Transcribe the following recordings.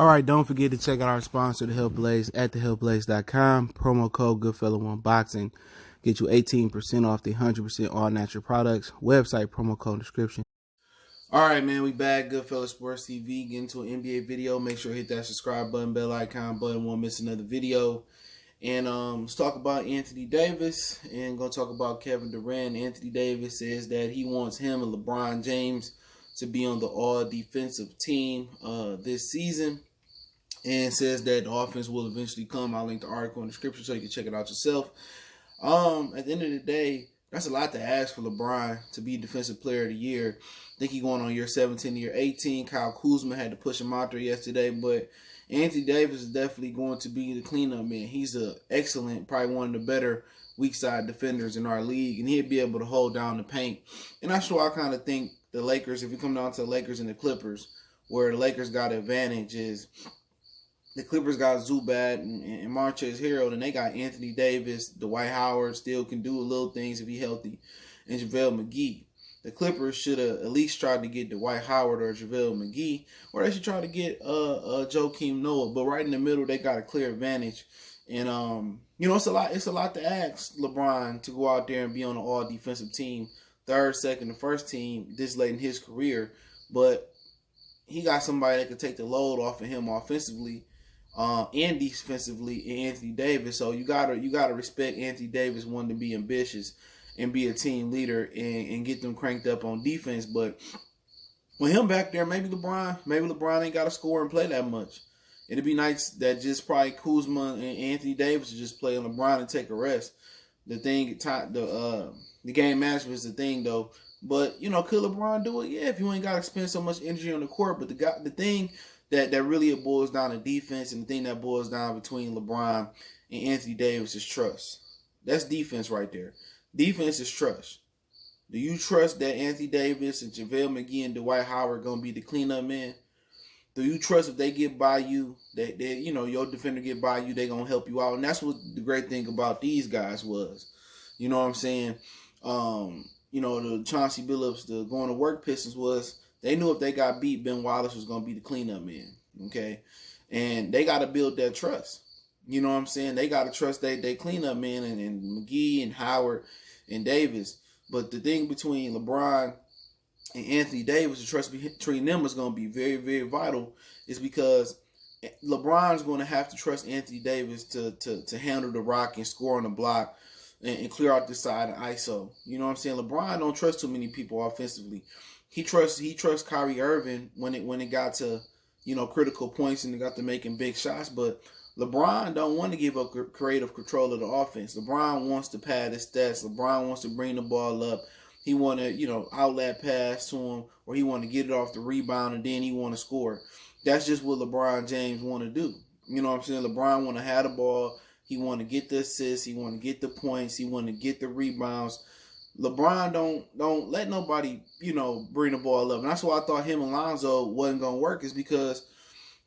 All right, don't forget to check out our sponsor, The Health Blaze, at thehealthblaze.com. Promo code Goodfellow1Boxing. Get you 18% off the 100% all natural products. Website, promo code, description. All right, man, we back. Goodfellow Sports TV. Get into an NBA video. Make sure to hit that subscribe button, bell icon button. Won't miss another video. And let's talk about Anthony Davis. And going to talk about Kevin Durant. Anthony Davis says that he wants him and LeBron James to be on the all-defensive team this season, and says that the offense will eventually come. I'll link the article in the description so you can check it out yourself. At the end of the day, that's a lot to ask for LeBron to be Defensive Player of the Year. I think he's going on year 17, year 18. Kyle Kuzma had to push him out there yesterday, but Anthony Davis is definitely going to be the cleanup man. He's an excellent, probably one of the better weak side defenders in our league, and he'll be able to hold down the paint. And that's why I kind of think the Lakers, if we come down to the Lakers and the Clippers, where the Lakers got an advantage is the Clippers got Zubat and Marquez Harrell, and they got Anthony Davis. Dwight Howard still can do little things if he's healthy, and JaVale McGee. The Clippers should have at least tried to get Dwight Howard or JaVale McGee, or they should try to get Joakim Noah. But right in the middle, they got a clear advantage. And it's a lot to ask LeBron to go out there and be on an all defensive team, third, second, and first team this late in his career. But he got somebody that could take the load off of him offensively and defensively in Anthony Davis. So you gotta respect Anthony Davis wanting to be ambitious and be a team leader and get them cranked up on defense. But with him back there, maybe LeBron ain't got to score and play that much. It'd be nice that just probably Kuzma and Anthony Davis would just play on LeBron and take a rest. The game management is the thing though. But could LeBron do it? Yeah, if you ain't got to spend so much energy on the court. But the thing that really boils down to defense, and the thing that boils down between LeBron and Anthony Davis is trust. That's defense right there. Defense is trust. Do you trust that Anthony Davis and JaVale McGee and Dwight Howard are gonna be the cleanup man? Do you trust if they get by you, that your defender get by you, they gonna help you out? And that's what the great thing about these guys was. You know what I'm saying? The Chauncey Billups, the going to work Pistons was they knew if they got beat, Ben Wallace was gonna be the cleanup man. Okay, and they got to build that trust. You know what I'm saying? They got to trust they cleanup man and McGee and Howard and Davis. But the thing between LeBron and Anthony Davis, the trust between them is going to be very, very vital, is because LeBron's going to have to trust Anthony Davis to handle the rock and score on the block and clear out the side of ISO. You know what I'm saying? LeBron don't trust too many people offensively. He trusts Kyrie Irving when it got to critical points and it got to making big shots, but LeBron don't want to give up creative control of the offense. LeBron wants to pad his stats. LeBron wants to bring the ball up. He want to, outlet pass to him, or he want to get it off the rebound and then he want to score. That's just what LeBron James want to do. You know what I'm saying? LeBron want to have the ball. He want to get the assists. He want to get the points. He want to get the rebounds. LeBron don't let nobody, bring the ball up. And that's why I thought him and Lonzo wasn't going to work, is because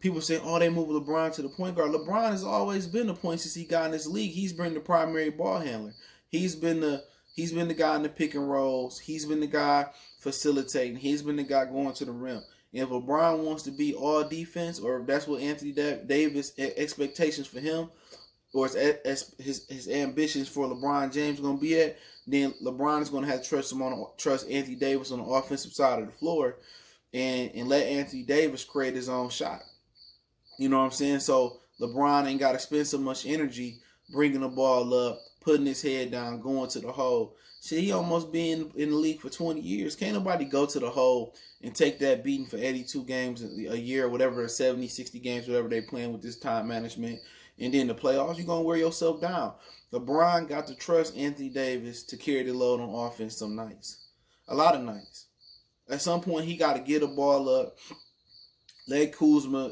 people say, oh, they move LeBron to the point guard. LeBron has always been the point since he got in this league. He's been the primary ball handler. He's been the guy in the pick and rolls. He's been the guy facilitating. He's been the guy going to the rim. And if LeBron wants to be all defense, or if that's what Anthony Davis expectations for him, or his ambitions for LeBron James going to be at, then LeBron is going to have to trust Anthony Davis on the offensive side of the floor and let Anthony Davis create his own shot. You know what I'm saying? So LeBron ain't got to spend so much energy bringing the ball up, putting his head down, going to the hole. See, he almost been in the league for 20 years. Can't nobody go to the hole and take that beating for 82 games a year, whatever, 70, 60 games, whatever they playing with this time management. And then the playoffs, you're going to wear yourself down. LeBron got to trust Anthony Davis to carry the load on offense some nights. A lot of nights. At some point, he got to get the ball up, let Kuzma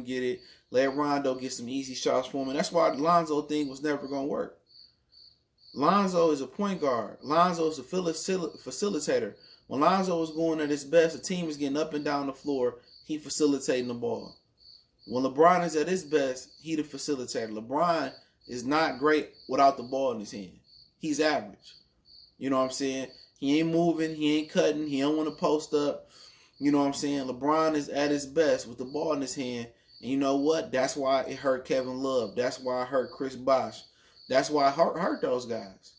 get it, let Rondo get some easy shots for him. And that's why the Lonzo thing was never going to work. Lonzo is a point guard. Lonzo is a facilitator. When Lonzo is going at his best, the team is getting up and down the floor, he facilitating the ball. When LeBron is at his best, he the facilitator. LeBron is not great without the ball in his hand. He's average. You know what I'm saying? He ain't moving. He ain't cutting. He don't want to post up. You know what I'm saying? LeBron is at his best with the ball in his hand, And you know what? That's why it hurt Kevin Love. That's why it hurt Chris Bosh. That's why it hurt those guys.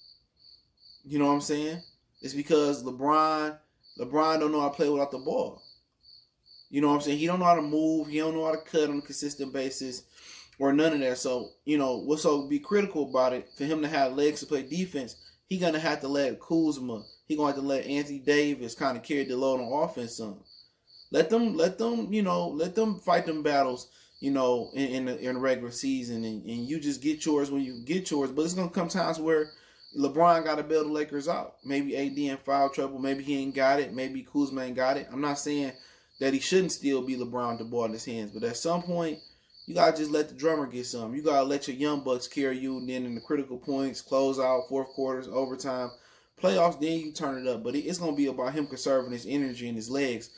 You know what I'm saying? It's because LeBron don't know how to play without the ball. You know what I'm saying? He don't know how to move. He don't know how to cut on a consistent basis or none of that. So, what's so be critical about it, for him to have legs to play defense, he going to have to let Kuzma, he going to have to let Anthony Davis kind of carry the load on offense some. Let them fight them battles, in the regular season, and you just get yours when you get yours. But it's going to come times where LeBron got to bail the Lakers out. Maybe AD in foul trouble. Maybe he ain't got it. Maybe Kuzma ain't got it. I'm not saying that he shouldn't still be LeBron with the ball in his hands, but at some point, you got to just let the drummer get some. You got to let your young bucks carry you, and then in the critical points, close out, fourth quarters, overtime, playoffs, then you turn it up. But it's going to be about him conserving his energy and his legs,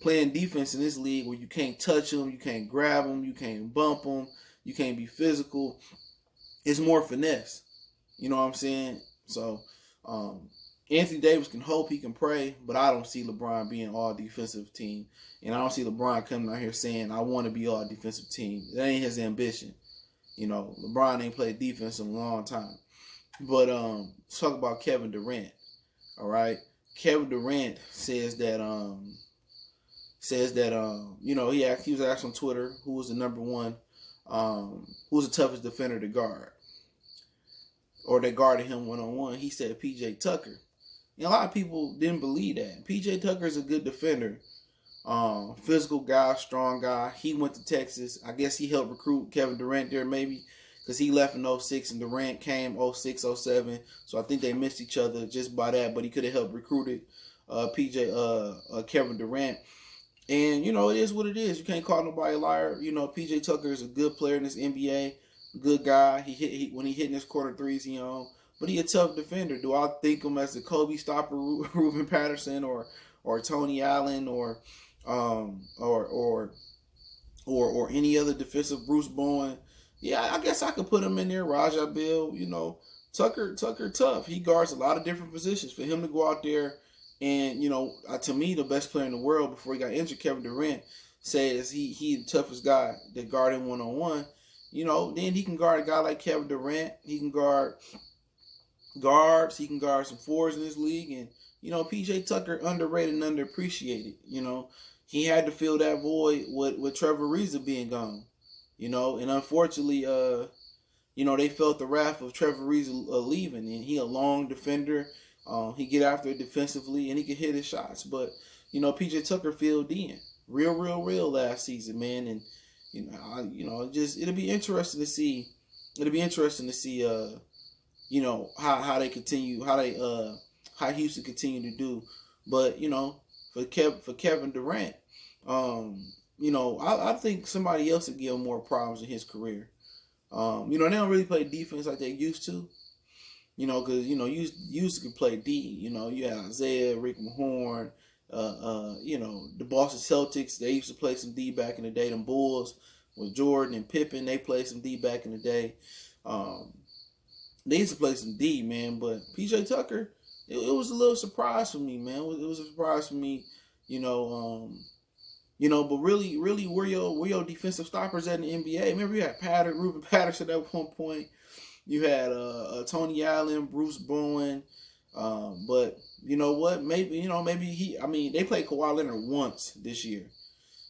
playing defense in this league where you can't touch him, you can't grab him, you can't bump him, you can't be physical. It's more finesse. You know what I'm saying? So, Anthony Davis can hope, he can pray, but I don't see LeBron being all defensive team. And I don't see LeBron coming out here saying, I want to be all defensive team. That ain't his ambition. LeBron ain't played defense in a long time. But let's talk about Kevin Durant. All right. Kevin Durant says that he was asked on Twitter who was the number one, who was the toughest defender to guard, or that guarded him one-on-one. He said PJ Tucker. And a lot of people didn't believe that. PJ Tucker is a good defender. Physical guy, strong guy. He went to Texas. I guess he helped recruit Kevin Durant there maybe, because he left in 06 and Durant came 06, 07. So I think they missed each other just by that, but he could have helped recruited Kevin Durant. And, it is what it is. You can't call nobody a liar. PJ Tucker is a good player in this NBA. Good guy. When he hitting his quarter threes, but he a tough defender. Do I think him as the Kobe stopper, Ruben Patterson, or Tony Allen, or any other defensive, Bruce Bowen? Yeah, I guess I could put him in there. Raja Bill, Tucker tough. He guards a lot of different positions. For him to go out there and, to me, the best player in the world before he got injured, Kevin Durant, says he the toughest guy that guard him one-on-one. Then he can guard a guy like Kevin Durant. He can guard guards. He can guard some fours in this league. And, PJ Tucker underrated and underappreciated. He had to fill that void with Trevor Ariza being gone. And unfortunately, they felt the wrath of Trevor Ariza leaving. And he a long defender. He get after it defensively, and he can hit his shots. But, PJ Tucker filled in. Real last season, man. And, it'll be interesting to see. How they continue, how Houston continue to do. But for Kevin Durant, I think somebody else would give him more problems in his career. They don't really play defense like they used to. Because you used to play D. You had Isaiah, Rick Mahorn. The Boston Celtics, they used to play some D back in the day. Them Bulls with Jordan and Pippen, they played some D back in the day. They used to play some D, man. But PJ Tucker, it was a little surprise for me, man. It was a surprise for me, But really, where your defensive stoppers at in the NBA? Remember, you had Ruben Patterson at one point. You had Tony Allen, Bruce Bowen. But you know what? Maybe they played Kawhi Leonard once this year.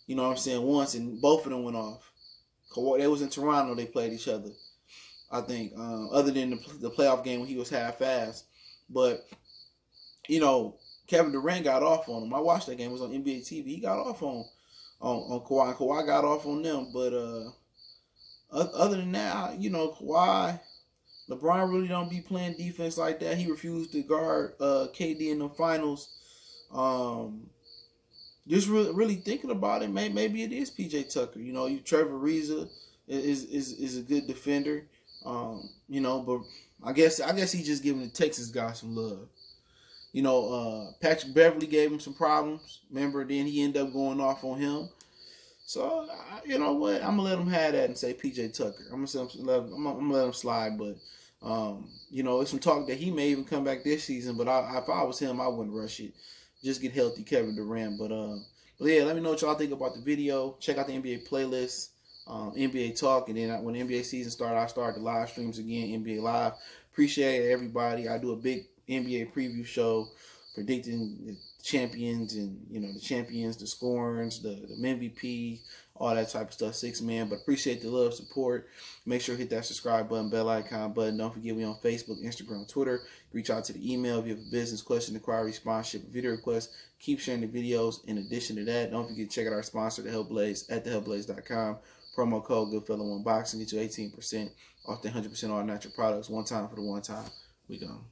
You know what I'm saying? Once, and both of them went off. They was in Toronto. They played each other, I think, other than the playoff game when he was half-assed. But, Kevin Durant got off on him. I watched that game. It was on NBA TV. He got off on Kawhi. Kawhi got off on them. But other than that, Kawhi, LeBron really don't be playing defense like that. He refused to guard KD in the finals. Just really thinking about it, maybe it is PJ Tucker. Trevor Ariza is a good defender. But I guess he's just giving the Texas guy some love. Patrick Beverly gave him some problems. Remember, then he ended up going off on him. So you know what? I'm gonna let him have that and say PJ Tucker. I'm gonna let him slide. But it's some talk that he may even come back this season. But if I was him, I wouldn't rush it. Just get healthy, Kevin Durant. But yeah, let me know what y'all think about the video. Check out the NBA playlist. NBA talk, and then when the NBA season started, I started the live streams again, NBA Live. Appreciate everybody. I do a big NBA preview show predicting the champions and the champions, the scorings, the MVP, all that type of stuff, 6 man. But appreciate the love, support. Make sure to hit that subscribe button, bell icon button. Don't forget we on Facebook, Instagram, Twitter. Reach out to the email if you have a business question, inquiry, sponsorship, video request. Keep sharing the videos. In addition to that, don't forget to check out our sponsor, The Help Blaze, at thehelpblaze.com. Promo code GoodFella1Boxing, get you 18% off the 100% all natural products. One time for the one time. We gone.